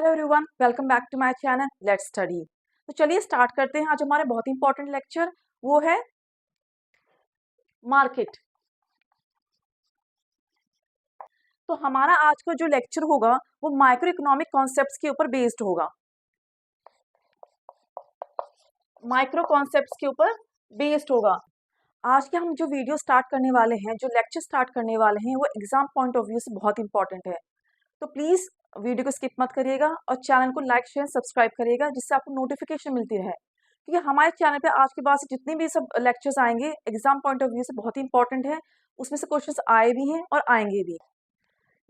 Hello everyone, welcome back to my channel let's study. तो चलिए start करते हैं। आज हमारा बहुत इंपॉर्टेंट लेक्चर वो है मार्केट। तो हमारा आज का जो लेक्चर होगा वो माइक्रो इकोनॉमिक कॉन्सेप्ट्स के ऊपर बेस्ड होगा। माइक्रो कॉन्सेप्ट्स के ऊपर बेस्ड होगा। आज के हम जो वीडियो स्टार्ट करने वाले हैं, जो लेक्चर स्टार्ट करने वाले हैं, वो एग्जाम पॉइंट ऑफ व्यू से बहुत इंपॉर्टेंट है। तो प्लीज वीडियो को स्किप मत करिएगा और चैनल को लाइक शेयर सब्सक्राइब करिएगा, जिससे आपको नोटिफिकेशन मिलती रहे। क्योंकि हमारे चैनल पे आज के बाद से जितने भी सब लेक्चर्स आएंगे एग्जाम पॉइंट ऑफ व्यू से बहुत ही इंपॉर्टेंट है। उसमें से क्वेश्चंस आए भी हैं और आएंगे भी।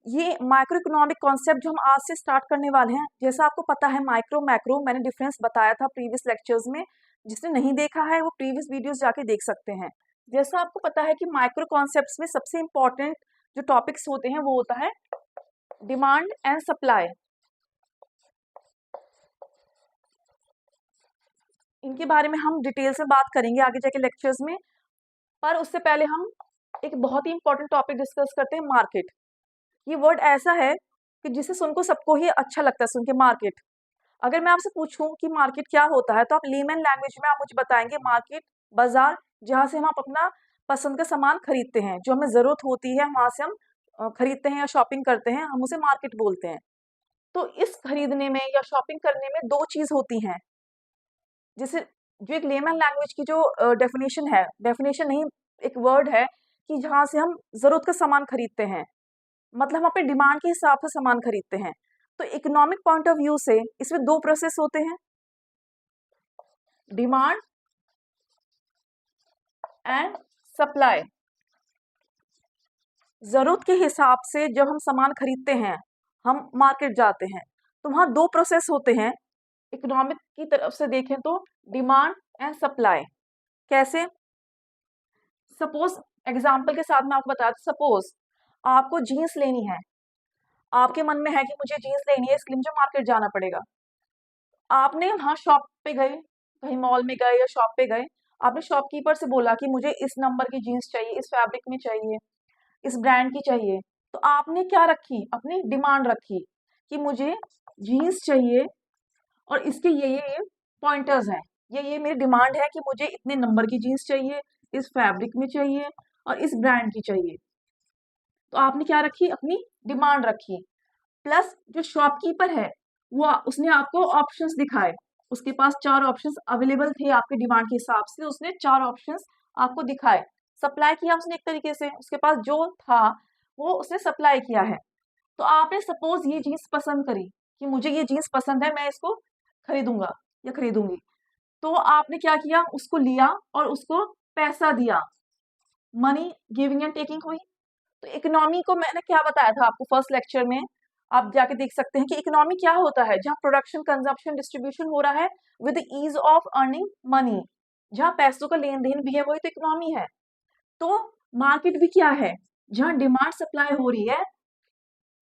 ये माइक्रो इकोनॉमिक कॉन्सेप्ट जो हम आज से स्टार्ट करने वाले हैं, जैसा आपको पता है माइक्रो मैक्रो मैंने डिफरेंस बताया था प्रीवियस लेक्चर्स में। जिसने नहीं देखा है वो प्रीवियस वीडियोस जाके देख सकते हैं। जैसा आपको पता है कि माइक्रो कॉन्सेप्ट्स में सबसे इंपॉर्टेंट जो टॉपिक्स होते हैं वो होता है डिमांड एंड सप्लाई। इनके बारे में हम डिटेल से बात करेंगे आगे जाके लेक्चर्स में। पर उससे पहले हम एक बहुत ही इंपॉर्टेंट टॉपिक डिस्कस करते हैं, मार्केट। ये वर्ड ऐसा है कि जिसे सुनको सबको ही अच्छा लगता है सुन के, मार्केट। अगर मैं आपसे पूछूं कि मार्केट क्या होता है तो आप लेमन लैंग्वेज में आप मुझे बताएंगे मार्केट बाजार, जहां से हम अपना पसंद का सामान खरीदते हैं, जो हमें जरूरत होती है वहां से हम खरीदते हैं या शॉपिंग करते हैं, हम उसे मार्केट बोलते हैं। तो इस खरीदने में या शॉपिंग करने में दो चीज होती हैं। जैसे जो एक लेमन लैंग्वेज की जो डेफिनेशन है, डेफिनेशन नहीं एक वर्ड है, कि जहां से हम जरूरत का सामान खरीदते हैं, मतलब हम अपने डिमांड के हिसाब से सामान खरीदते हैं। तो इकोनॉमिक पॉइंट ऑफ व्यू से इसमें दो प्रोसेस होते हैं, डिमांड एंड सप्लाई। जरूरत के हिसाब से जब हम सामान खरीदते हैं, हम मार्केट जाते हैं, तो वहां दो प्रोसेस होते हैं। इकोनॉमिक की तरफ से देखें तो डिमांड एंड सप्लाई। कैसे? सपोज एग्जाम्पल के साथ मैं आपको बता दूं, सपोज आपको जीन्स लेनी है, आपके मन में है कि मुझे जीन्स लेनी है, इसके लिए मुझे मार्केट जाना पड़ेगा। आपने वहां शॉप पे गए, कहीं मॉल में गए या शॉप पे गए, आपने शॉपकीपर से बोला कि मुझे इस नंबर की जीन्स चाहिए, इस फैब्रिक में चाहिए, इस ब्रांड की चाहिए। तो आपने क्या रखी? अपनी डिमांड रखी कि मुझे जीन्स चाहिए और इसके ये पॉइंटर्स हैं, ये मेरी डिमांड है कि मुझे इतने नंबर की जीन्स चाहिए, इस फैब्रिक में चाहिए और इस ब्रांड की चाहिए। तो आपने क्या रखी? अपनी डिमांड रखी। प्लस जो शॉपकीपर है वो उसने आपको ऑप्शंस दिखाए, उसके पास चार ऑप्शंस अवेलेबल थे आपके डिमांड के हिसाब से, उसने चार ऑप्शंस आपको दिखाए। सप्लाई किया उसने एक तरीके से, उसके पास जो था वो उसने सप्लाई किया है। तो आपने सपोज ये जीन्स पसंद करी कि मुझे ये जीन्स पसंद है, मैं इसको खरीदूंगा या खरीदूंगी। तो आपने क्या किया? उसको लिया और उसको पैसा दिया, मनी गिविंग एंड टेकिंग हुई। तो इकोनॉमी को मैंने क्या बताया था आपको फर्स्ट लेक्चर में, आप जाके देख सकते हैं कि इकोनॉमी क्या होता है, जहां प्रोडक्शन कंजप्शन डिस्ट्रीब्यूशन हो रहा है with ease of earning money, जहां पैसों का लेन देन भी है, वही तो इकोनॉमी है। तो मार्केट भी क्या है? जहां डिमांड सप्लाई हो रही है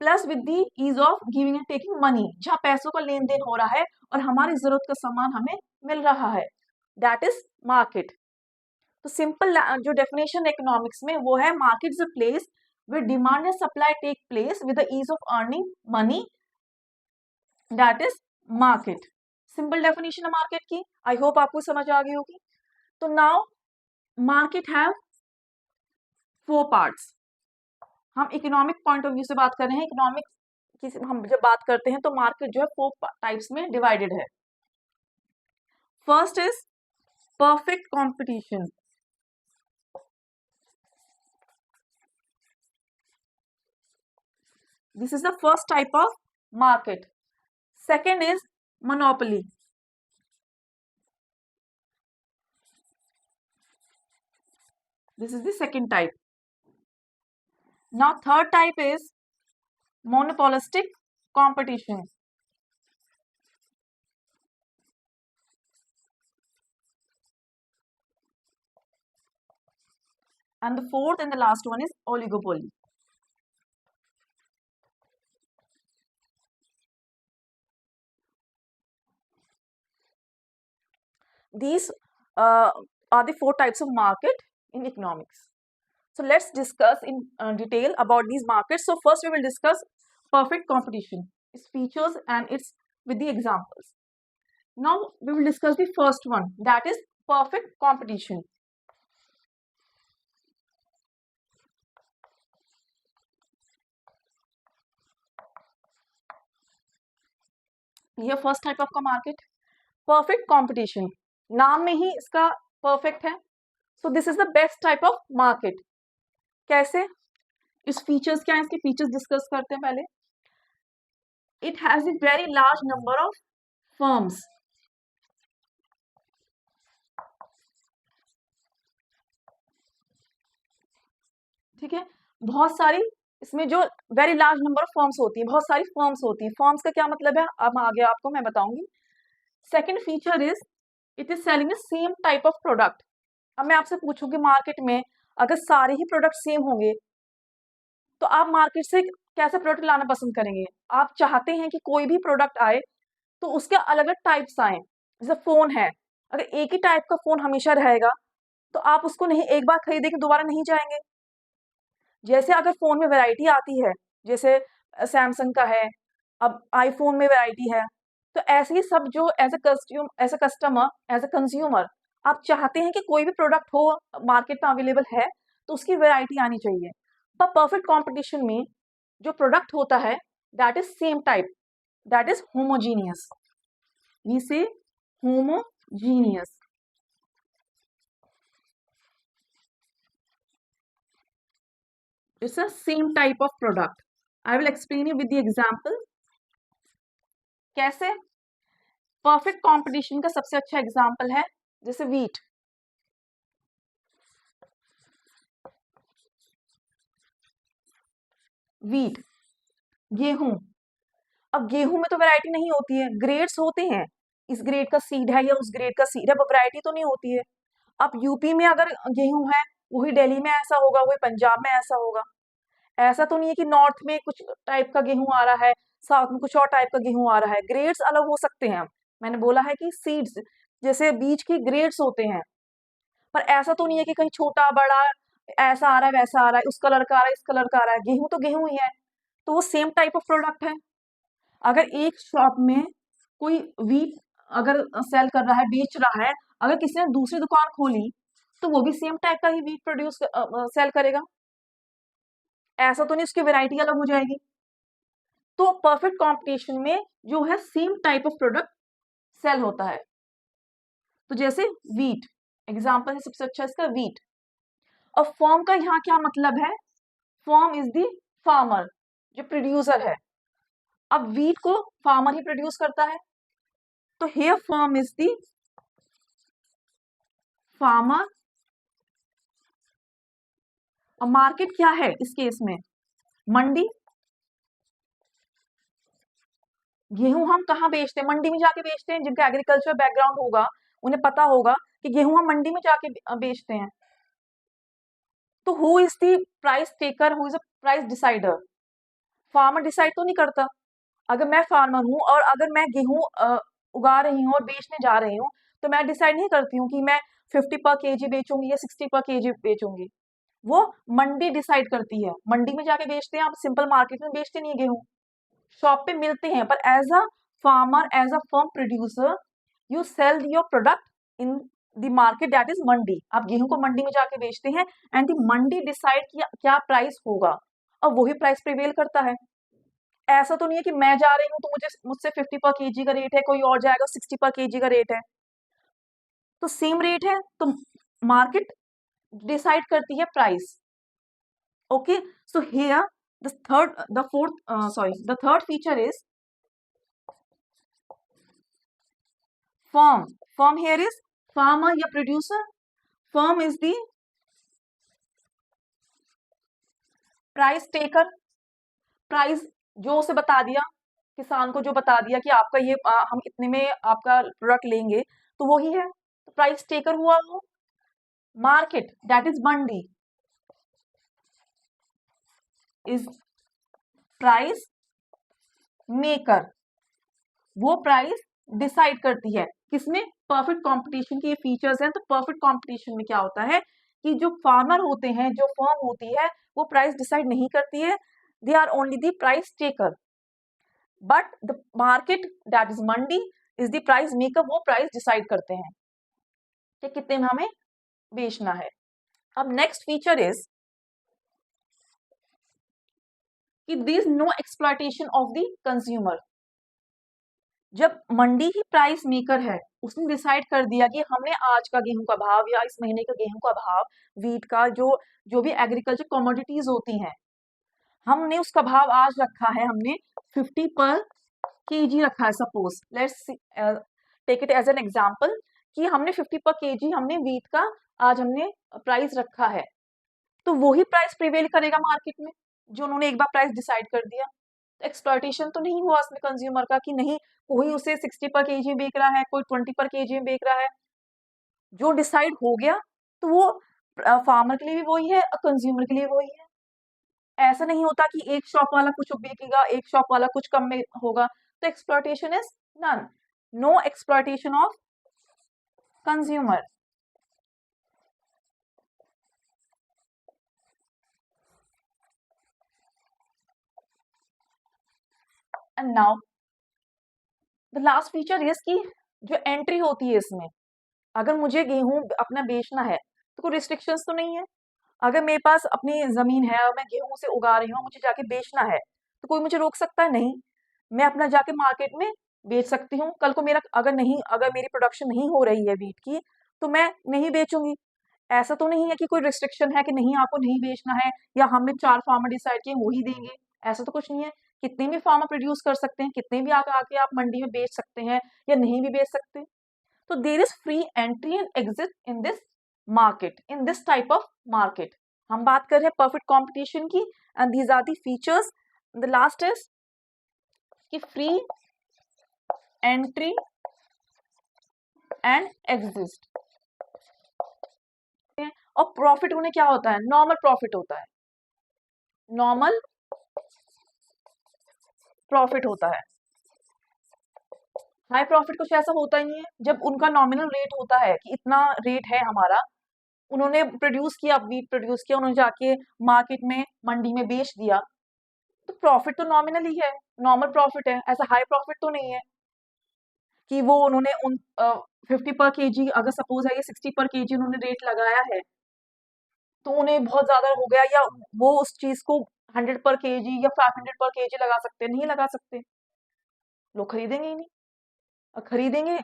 plus with the ease of giving and taking money, जहां पैसों का लेन देन हो रहा है और हमारी जरूरत का सामान हमें मिल रहा है, दैट इज मार्केट। तो सिंपल जो डेफिनेशन इकोनॉमिक्स में वो है, market is a place where demand and supply take place with the ease of earning money, that is market। Simple definition है मार्केट की, आई होप आपको समझ आ गई होगी। तो now market have four parts. हम इकोनॉमिक पॉइंट ऑफ व्यू से बात कर रहे हैं, इकोनॉमिक की हम जब बात करते हैं तो मार्केट जो है फोर टाइप्स में डिवाइडेड है। First is perfect competition, this is the first type of market। second is monopoly, this is the second type। now third type is monopolistic competition, and the fourth and the last one is oligopoly। These are the four types of market in economics। So let's discuss in detail about these markets। So first we will discuss perfect competition, its features and its with the examples. Now we will discuss the first one, that is perfect competition. ये first type of का market, perfect competition, नाम में ही इसका perfect है. So this is the best type of market. कैसे? इस features क्या है, इसके फीचर्स डिस्कस करते हैं पहले. It has a very large number of firms. ठीक है, बहुत सारी इसमें जो very large number of firms होती है, बहुत सारी फर्म्स होती है. फर्म्स का क्या मतलब है अब आगे आपको मैं बताऊंगी. Second feature is it is selling the same type of product. अब मैं आपसे पूछूंगी मार्केट में अगर सारे ही प्रोडक्ट सेम होंगे तो आप मार्केट से कैसे प्रोडक्ट लाना पसंद करेंगे? आप चाहते हैं कि कोई भी प्रोडक्ट आए तो उसके अलग अलग टाइप्स आए. जैसे फोन है, अगर एक ही टाइप का फोन हमेशा रहेगा तो आप उसको नहीं, एक बार खरीदे कि दोबारा नहीं जाएंगे. जैसे अगर फोन में वैरायटी आती है, जैसे सैमसंग का है, अब आईफोन में वैरायटी है, तो ऐसे ही सब जो as a customer, as a consumer आप चाहते हैं कि कोई भी प्रोडक्ट हो मार्केट में अवेलेबल है तो उसकी वैरायटी आनी चाहिए. पर परफेक्ट कंपटीशन में जो प्रोडक्ट होता है that is same type, that is homogeneous. We say homogeneous. It's a same type of product. I will explain you with the example. कैसे? परफेक्ट कंपटीशन का सबसे अच्छा एग्जाम्पल है जैसे वीट. वीट, गेहूं. अब गेहूं में तो वैरायटी नहीं होती है, ग्रेड्स होते हैं. इस ग्रेड का सीड है या उस ग्रेड का सीड है, पर वैरायटी तो नहीं होती है. अब यूपी में अगर गेहूं है वही दिल्ली में ऐसा होगा, वही पंजाब में ऐसा होगा. ऐसा तो नहीं है कि नॉर्थ में कुछ टाइप का गेहूं आ रहा है, साउथ में कुछ और टाइप का गेहूं आ रहा है. ग्रेड्स अलग हो सकते हैं. मैंने बोला है कि सीड्स जैसे बीज की ग्रेड्स होते हैं, पर ऐसा तो नहीं है कि कहीं छोटा बड़ा ऐसा आ रहा है वैसा आ रहा है, उस कलर का आ रहा है इस कलर का आ रहा है. गेहूं तो गेहूं ही है, तो वो सेम टाइप ऑफ प्रोडक्ट है. अगर एक शॉप में कोई वीट अगर सेल कर रहा है, बेच रहा है, अगर किसी ने दूसरी दुकान खोली तो वो भी सेम टाइप का ही वीट प्रोड्यूस सेल करेगा. ऐसा तो नहीं उसकी वैरायटी अलग हो जाएगी. तो परफेक्ट कंपटीशन में जो है same type of product sell होता है. तो जैसे वीट एग्जांपल है सबसे अच्छा इसका वीट. और फॉर्म का यहाँ क्या मतलब है? फॉर्म इज द फार्मर, जो प्रोड्यूसर है. अब वीट को फार्मर ही प्रोड्यूस करता है, तो here firm is the farmer. और मार्केट क्या है इस केस में? मंडी. गेहूं हम कहाँ बेचते हैं? मंडी में जाके बेचते हैं. जिनका एग्रीकल्चर बैकग्राउंड होगा उन्हें पता होगा कि गेहूं हम मंडी में जाके बेचते हैं. तो who is the price taker, who is a price decider? Farmer decide तो नहीं करता. अगर मैं फार्मर हूं और अगर मैं गेहूं उगा रही हूं और बेचने जा रही हूं तो मैं डिसाइड नहीं करती हूँ कि मैं 50 पर केजी बेचूंगी या 60 पर केजी बेचूंगी. वो मंडी डिसाइड करती है. मंडी में जाके बेचते हैं, आप सिंपल मार्केट में बेचते नहीं है गेहूं. शॉप पे मिलते हैं, पर as a farmer, as a firm producer you sell your product in the market that is mandi. आप गेहूं को मंडी में जाके बेचते हैं एंड द मंडी डिसाइड किया क्या प्राइस होगा और वही प्राइस प्रिवेल करता है. ऐसा तो नहीं है कि मैं जा रही हूँ तो मुझसे 50 पर केजी का रेट है, कोई और जाएगा 60 पर केजी का रेट है. तो सेम रेट है तो मार्केट डिसाइड करती है price. Okay, so here the third feature is firm. Firm here is farmer या producer. Firm is the price taker. Price जो उसे बता दिया, किसान को जो बता दिया कि आपका ये हम इतने में आपका प्रोडक्ट लेंगे, तो वही है. तो प्राइस टेकर हुआ वो. Market that is mandi is price maker. वो प्राइस डिसाइड करती है. किसमें? परफेक्ट कंपटीशन के ये फीचर्स हैं. तो परफेक्ट कंपटीशन में क्या होता है कि जो फार्मर होते हैं, जो फर्म होती है, वो प्राइस डिसाइड नहीं करती है. They are only the price taker. But the market that is mandi is the price maker, वो प्राइस डिसाइड करते हैं कि कितने में हमें बेचना है। अब नेक्स्ट फीचर इज कि this no exploitation of the consumer. जब मंडी ही प्राइस मेकर है, उसने डिसाइड कर दिया कि हमने आज का गेहूं का भाव या इस महीने का गेहूं का भाव, वीट का, जो जो भी एग्रीकल्चर कमोडिटीज होती हैं, हमने उसका भाव आज रखा है, हमने 50 पर केजी रखा है। Suppose let's take it as an example कि हमने 50 पर केजी हमने वीट का आज हमने प्राइस रखा है, तो वही प्राइस प्रिवेल करेगा मार्केट में जो उन्होंने एक बार प्राइस डिसाइड कर दिया। तो एक्सप्लॉयटेशन तो नहीं हुआ उसमें कंज्यूमर का कि नहीं कोई उसे 60 पर केजी बेच रहा है, कोई 20 पर केजी में बेच रहा है। जो डिसाइड हो गया तो वो फार्मर के लिए भी वही है और कंज्यूमर के लिए वही है। ऐसा नहीं होता कि एक शॉप वाला कुछ बेचेगा, एक शॉप वाला कुछ कम में होगा। तो exploitation is none, no exploitation of consumer. And now the last feature is कि जो एंट्री होती है इसमें, अगर मुझे गेहूं अपना बेचना है तो कोई रिस्ट्रिक्शंस तो नहीं है। अगर मेरे पास अपनी जमीन है और मैं गेहूं से उगा रही हूँ, मुझे जाके बेचना है, तो कोई मुझे रोक सकता है? नहीं। मैं अपना जाके मार्केट में बेच सकती हूँ। कल को मेरा अगर मेरी प्रोडक्शन नहीं हो रही है वीट की, तो मैं नहीं बेचूंगी। ऐसा तो नहीं है कि कोई रिस्ट्रिक्शन है कि नहीं आपको नहीं बेचना है, या हमने 4 फार्मर डिसाइड किए वही देंगे। ऐसा तो कुछ नहीं है। कितने भी फार्मर प्रोड्यूस कर सकते हैं, कितने भी आके आके आप मंडी में बेच सकते हैं या नहीं भी बेच सकते। तो there is free entry and exit in this market, in this type of market. हम बात कर रहे हैं परफेक्ट कंपटीशन की, and these are the features. The last is कि फ्री एंट्री एंड एग्जिस्ट। और प्रॉफिट उन्हें क्या होता है? नॉर्मल प्रॉफिट होता है, नॉर्मल प्रॉफिट होता है। हाई प्रॉफिट कुछ ऐसा होता ही नहीं है। जब उनका नॉमिनल रेट होता है कि इतना रेट है हमारा, उन्होंने प्रोड्यूस किया, वीट प्रोड्यूस किया, उन्होंने जाके मार्केट में मंडी में बेच दिया, तो प्रॉफिट तो नॉमिनल ही है, नॉर्मल प्रॉफिट है। ऐसा हाई प्रॉफिट तो नहीं है कि वो उन्होंने उन 50 पर केजी, अगर सपोज है ये 60 पर केजी उन्होंने रेट लगाया है, तो उन्हें बहुत ज्यादा हो गया, या वो उस चीज को 100 पर केजी या 500 पर केजी लगा सकते हैं? नहीं लगा सकते। लोग खरीदेंगे ही नहीं, और खरीदेंगे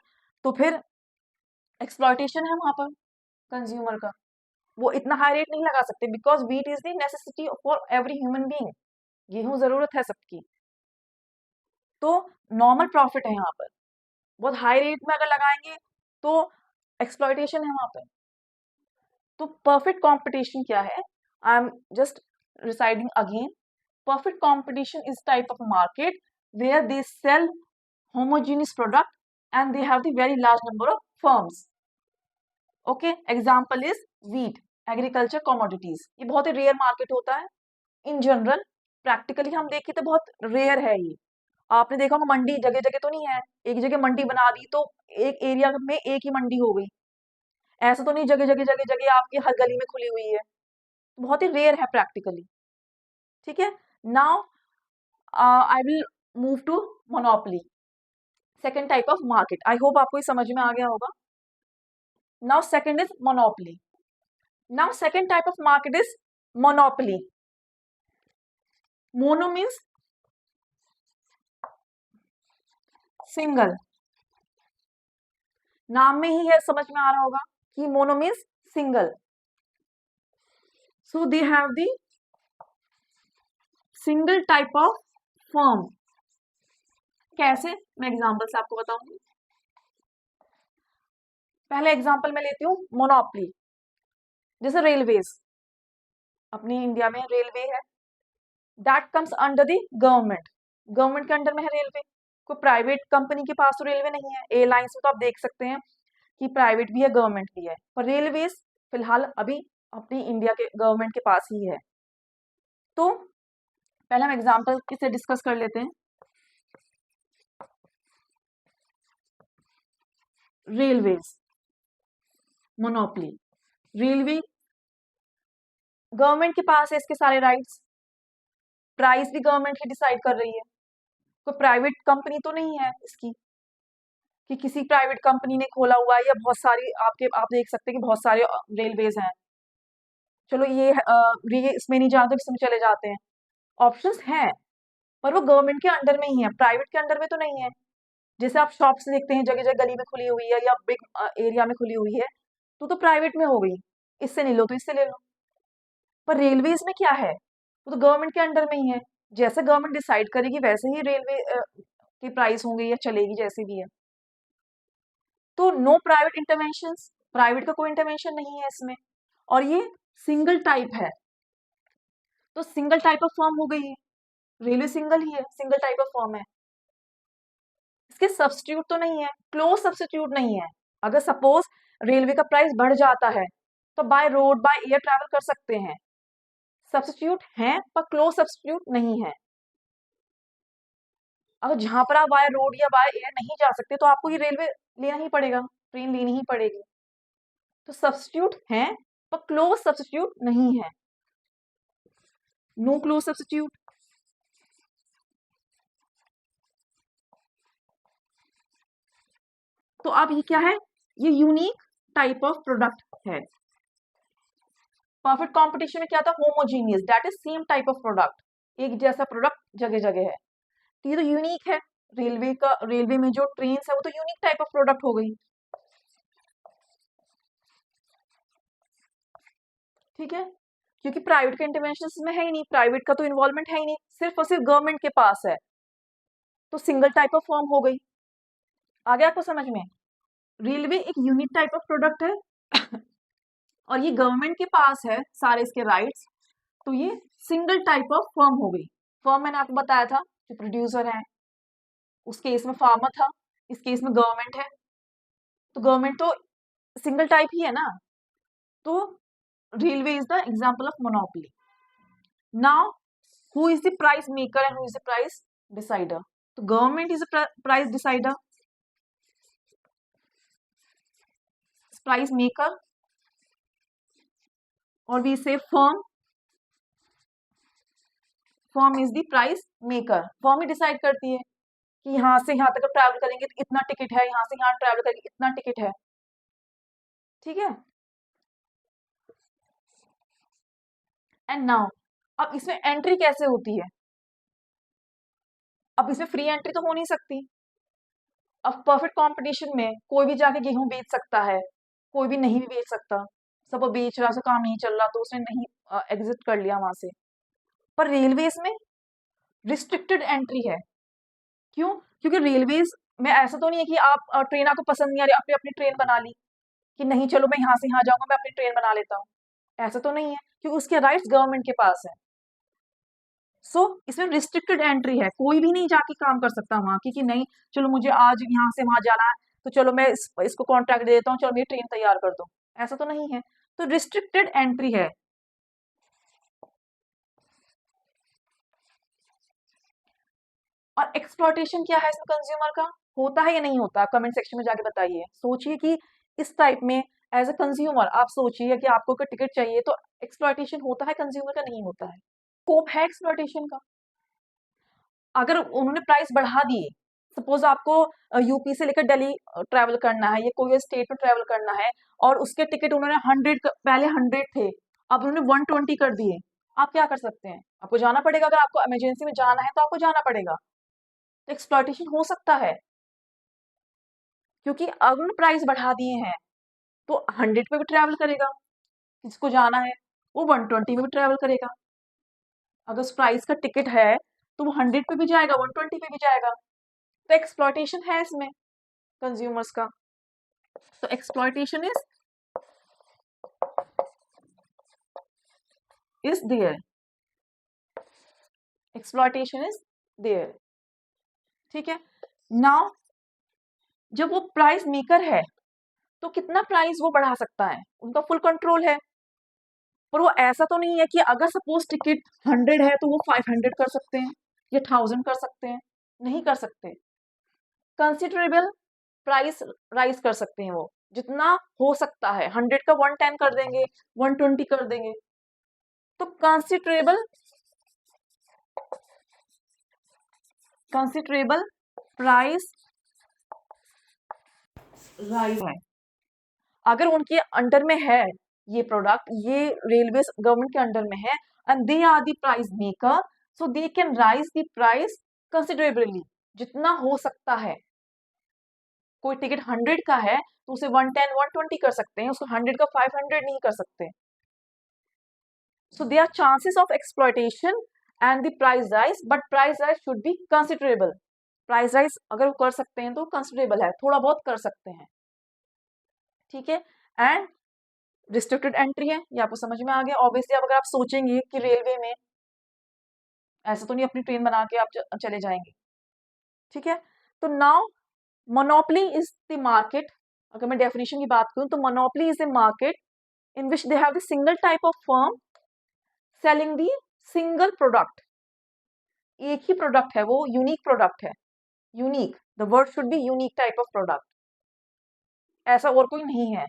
तो फिर एक्सप्लॉयटेशन है वहां पर कंज्यूमर का। वो इतना हाई रेट नहीं लगा सकते, because wheat is the necessity for every human being. गेहूं जरूरत है सबकी। तो नॉर्मल प्रॉफिट है यहाँ पर। बहुत हाई रेट में अगर लगाएंगे तो एक्सप्लॉयटेशन है वहां पर। तो परफेक्ट कंपटीशन क्या है? I am just residing again. Perfect competition is type of market where they sell homogeneous product and they have the very large number of firms. Okay, example is wheat, agriculture commodities. ये बहुत ही rare market होता है। In general practically हम देखें तो बहुत rare है ये। आपने देखा होगा मंडी जगह जगह तो नहीं है, एक जगह मंडी बना दी तो एक एरिया में एक ही मंडी हो गई। ऐसा तो नहीं जगह जगह जगह जगह आपकी हर गली में खुली हुई है। बहुत ही रेयर है प्रैक्टिकली। ठीक है। Now I will move to monopoly, second type of market. I hope आपको ये समझ में आ गया होगा। Now second is monopoly. Now second type of market is monopoly. Mono means single, नाम में ही है, समझ में आ रहा होगा कि mono means single. So they have the single type of firm. कैसे? मैं एग्जांपल से आपको बताऊंगी। पहले एग्जांपल मैं लेती हूँ मोनोपोली। जैसे रेलवेज, अपनी इंडिया में रेलवे है, that comes under the government. Government के अंडर में है रेलवे। कोई प्राइवेट कंपनी के पास तो रेलवे नहीं है। एयरलाइंस में तो आप देख सकते हैं कि प्राइवेट भी है, गवर्नमेंट भी है, पर रेलवेज फिलहाल अभी अपनी इंडिया के गवर्नमेंट के पास ही है। तो पहले हम एग्जांपल से डिस्कस कर लेते हैं। Railways monopoly. रेलवे गवर्नमेंट के पास है इसके सारे राइट्स, प्राइस भी गवर्नमेंट ही डिसाइड कर रही है। कोई प्राइवेट कंपनी तो नहीं है इसकी कि किसी प्राइवेट कंपनी ने खोला हुआ है, या बहुत सारी आप देख सकते हैं कि बहुत सारे रेलवेज हैं। चलो ये इसमें नहीं जाते, इसमें चले जाते हैं। ऑप्शंस हैं, पर वो गवर्नमेंट के अंडर में ही है, प्राइवेट के अंडर में तो नहीं है। जैसे आप शॉप्स देखते हैं जगह जगह गली में खुली हुई है या बिग एरिया में खुली हुई है, तो प्राइवेट में हो गई। इससे नहीं लो तो इससे ले लो। पर रेलवेज में क्या है, वो तो गवर्नमेंट के अंडर में ही है। जैसे गवर्नमेंट डिसाइड करेगी वैसे ही रेलवे की प्राइस होंगे या चलेगी जैसी भी है। तो नो प्राइवेट इंटरवेंशन, प्राइवेट का कोई इंटरवेंशन नहीं है इसमें। और ये सिंगल टाइप है, तो सिंगल टाइप ऑफ फॉर्म हो गई है। रेलवे सिंगल ही है, सिंगल टाइप ऑफ फॉर्म है। इसके सब्स्टिट्यूट तो नहीं है, क्लोज सब्स्टिट्यूट नहीं है। अगर सपोज रेलवे का प्राइस बढ़ जाता है तो by road by air travel कर सकते हैं, सब्स्टिट्यूट हैं पर क्लोज सब्स्टिट्यूट नहीं है। अगर जहां पर आप बाय रोड या बाय एयर नहीं जा सकते तो आपको ये रेलवे लेना ही पड़ेगा, ट्रेन लेनी ही पड़ेगी। तो सब्स्टिट्यूट हैं पर क्लोज सब्स्टिट्यूट नहीं है, नो क्लोज सब्स्टिट्यूट। तो अब ये क्या है, ये यूनिक टाइप ऑफ प्रोडक्ट है। परफेक्ट कंपटीशन में क्या था, homogeneous, that is same type of product, एक जैसा प्रोडक्ट जगह जगह है। तो ये तो यूनिक है, रेलवे में जो ट्रेन है वो तो यूनिक टाइप ऑफ प्रोडक्ट हो गई। ठीक है, क्योंकि प्राइवेट का इंटरवेंशन में है ही नहीं, प्राइवेट का तो इन्वॉल्वमेंट है ही नहीं, सिर्फ और सिर्फ गवर्नमेंट के पास है। तो सिंगल टाइप ऑफ फॉर्म हो गई। आ गया आपको समझ में, रेलवे एक यूनिक टाइप ऑफ प्रोडक्ट है और ये गवर्नमेंट के पास है सारे इसके राइट्स, तो ये सिंगल टाइप ऑफ फर्म हो गई। फर्म मैंने आपको बताया था जो प्रोड्यूसर है, उस केस में फार्मर था, इस केस में गवर्नमेंट है। तो गवर्नमेंट तो सिंगल टाइप ही है ना, तो railway is the example of monopoly. Now who is the price maker and who is the price decider? तो government is the price decider, price maker, और we say firm is the price maker. Firm ही decide करती है कि यहाँ से यहाँ तक ट्रैवल करेंगे तो इतना टिकट है, यहाँ से यहाँ ट्रैवल करेंगे इतना टिकट है। ठीक है, एंड नाउ अब इसमें एंट्री कैसे होती है? अब इसमें फ्री एंट्री तो हो नहीं सकती। अब परफेक्ट कंपटीशन में कोई भी जाके गेहूं बेच सकता है, कोई भी नहीं भी बेच सकता। सब वो बेच रहा, उसका काम नहीं चल रहा तो उसने नहीं एग्जिट कर लिया वहां से। पर रेलवेज में रिस्ट्रिक्टेड एंट्री है। क्यों? क्योंकि रेलवेज में ऐसा तो नहीं है कि आप ट्रेन आपको पसंद नहीं आ रही, आपने अपनी ट्रेन बना ली कि नहीं चलो मैं यहाँ से यहाँ जाऊंगा, मैं अपनी ट्रेन बना लेता हूँ, ऐसा तो नहीं है, क्योंकि उसके राइट्स गवर्नमेंट के पास है। सो इसमें रिस्ट्रिक्टेड एंट्री है, कोई भी नहीं जाके काम कर सकता वहां की कि नहीं चलो मुझे आज यहाँ से वहां जाना है तो चलो मैं इसको कॉन्ट्रैक्ट दे देता हूँ, चलो मेरी ट्रेन तैयार कर दो, ऐसा तो नहीं है। तो रिस्ट्रिक्टेड एंट्री है। और एक्सप्लॉयटेशन क्या है इसमें कंज्यूमर का, होता है या नहीं होता? कमेंट सेक्शन में जाके बताइए। सोचिए कि इस टाइप में एज अ कंज्यूमर आप सोचिए कि आपको कोई टिकट चाहिए तो एक्सप्लॉयटेशन होता है कंज्यूमर का, नहीं होता है? स्कोप है एक्सप्लॉयटेशन का। अगर उन्होंने प्राइस बढ़ा दिए, सपोज आपको यूपी से लेकर दिल्ली ट्रैवल करना है या कोई स्टेट में ट्रैवल करना है, और उसके टिकट उन्होंने 100 पहले 100 थे, अब उन्होंने 120 कर दिए, आप क्या कर सकते हैं? आपको जाना पड़ेगा, अगर आपको इमरजेंसी में जाना है तो आपको जाना पड़ेगा। तो एक्सप्लॉयटेशन हो सकता है, क्योंकि अगर उन्होंने प्राइस बढ़ा दिए हैं तो 100 पे भी ट्रैवल करेगा, जिसको जाना है वो 120 में भी ट्रैवल करेगा। अगर उस प्राइस का टिकट है तो वो 100 पे भी जाएगा, 120 पे भी जाएगा। तो एक्सप्लॉयटेशन है इसमें कंज्यूमर्स का। तो exploitation is there, exploitation is there. ठीक है, नाउ जब वो प्राइस मेकर है तो कितना प्राइस वो बढ़ा सकता है, उनका फुल कंट्रोल है। पर वो ऐसा तो नहीं है कि अगर सपोज टिकट 100 है तो वो 500 कर सकते हैं या 1000 कर सकते हैं, नहीं कर सकते। कंसिडरेबल प्राइस राइज कर सकते हैं वो, जितना हो सकता है। 100 का 110 कर देंगे, 120 कर देंगे। तो कंसिडरेबल कंसिडरेबल प्राइस राइज है। अगर उनके अंडर में है ये प्रोडक्ट, ये रेलवे गवर्नमेंट के अंडर में है, and they are the price maker, so they can raise the price considerably, जितना हो सकता है। कोई टिकट 100 का है तो उसे 110 120 कर सकते हैं, उसको 100 का 500 नहीं कर सकते। So there are chances of exploitation and the price rise, but price rise should be considerable. Price rise अगर वो कर सकते हैं तो considerable है, थोड़ा बहुत कर सकते हैं, ठीक है। एंड रिस्ट्रिक्टेड एंट्री है, ये आपको समझ में आ गया। ऑब्वियसली अब अगर आप सोचेंगे कि रेलवे में ऐसा तो नहीं अपनी ट्रेन बना के आप चले जाएंगे, ठीक है। तो now monopoly is the market, अगर मैं डेफिनेशन की बात करूं तो monopoly is a market in which they have the single type of firm selling the single product. एक ही प्रोडक्ट है, वो यूनिक प्रोडक्ट है। Unique, the word should be unique type of product, ऐसा और कोई नहीं है।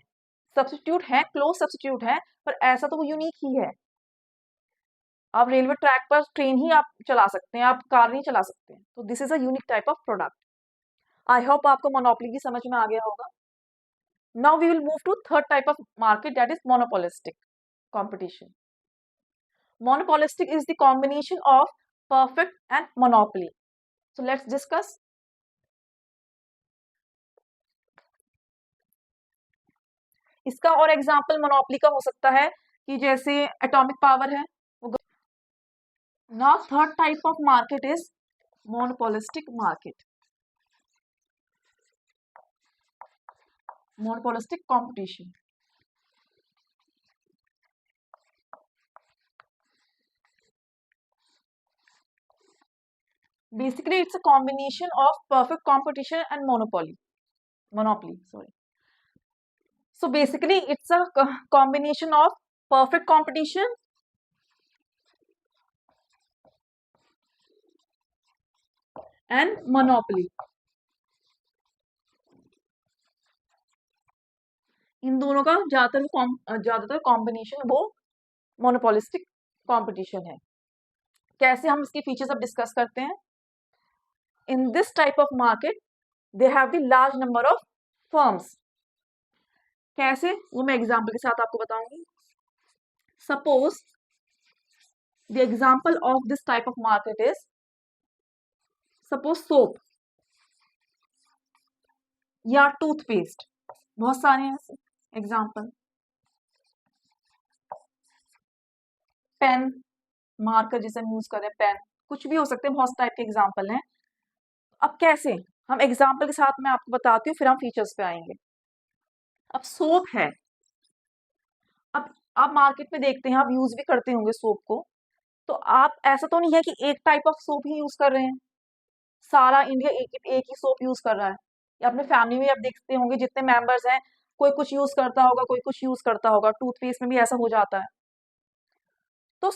सब्स्टिट्यूट है, क्लोज सब्स्टिट्यूट है, पर ऐसा तो वो यूनिक ही है। आप रेलवे ट्रैक पर ट्रेन ही आप चला सकते हैं, आप कार नहीं चला सकते। तो this is a unique type of product. I hope आपको मोनोपोली की समझ में आ गया होगा। Now we will move to third type of market, that is monopolistic competition. Monopolistic is the combination of perfect and monopoly. So let's discuss. इसका और example monopoly का हो सकता है कि जैसे एटॉमिक पावर है। Now third type of market is monopolistic market, monopolistic competition. Basically, it's a combination of perfect competition and monopoly. Monopoly, sorry. So basically, it's a combination of perfect competition and monopoly. इन दोनों का ज्यादातर combination वो monopolistic competition है। कैसे हम इसके features अब discuss करते हैं। इन this type of market they have the large number of firms. कैसे, वो मैं एग्जांपल के साथ आपको बताऊंगी। Suppose the example of this type of market is, suppose soap या टूथपेस्ट, बहुत सारे हैं एग्जांपल। पेन, मार्कर जिसे हम यूज कर रहे हैं, पेन, कुछ भी हो सकते हैं, बहुत टाइप के एग्जांपल हैं। अब कैसे, हम एग्जांपल के साथ मैं आपको बताती हूँ, फिर हम फीचर्स पे आएंगे। अब सोप है, अब आप मार्केट में देखते हैं, आप यूज भी करते होंगे सोप को, तो आप ऐसा तो नहीं है कि एक type of soap he use कर रहे हैं, सारा इंडिया एक ही सोप यूज कर रहा है। या अपने फैमिली में आप देखते होंगे जितने मेंबर्स हैं, कोई कुछ यूज करता होगा, कोई कुछ यूज करता होगा। टूथपेस्ट में भी ऐसा हो जाता है। तो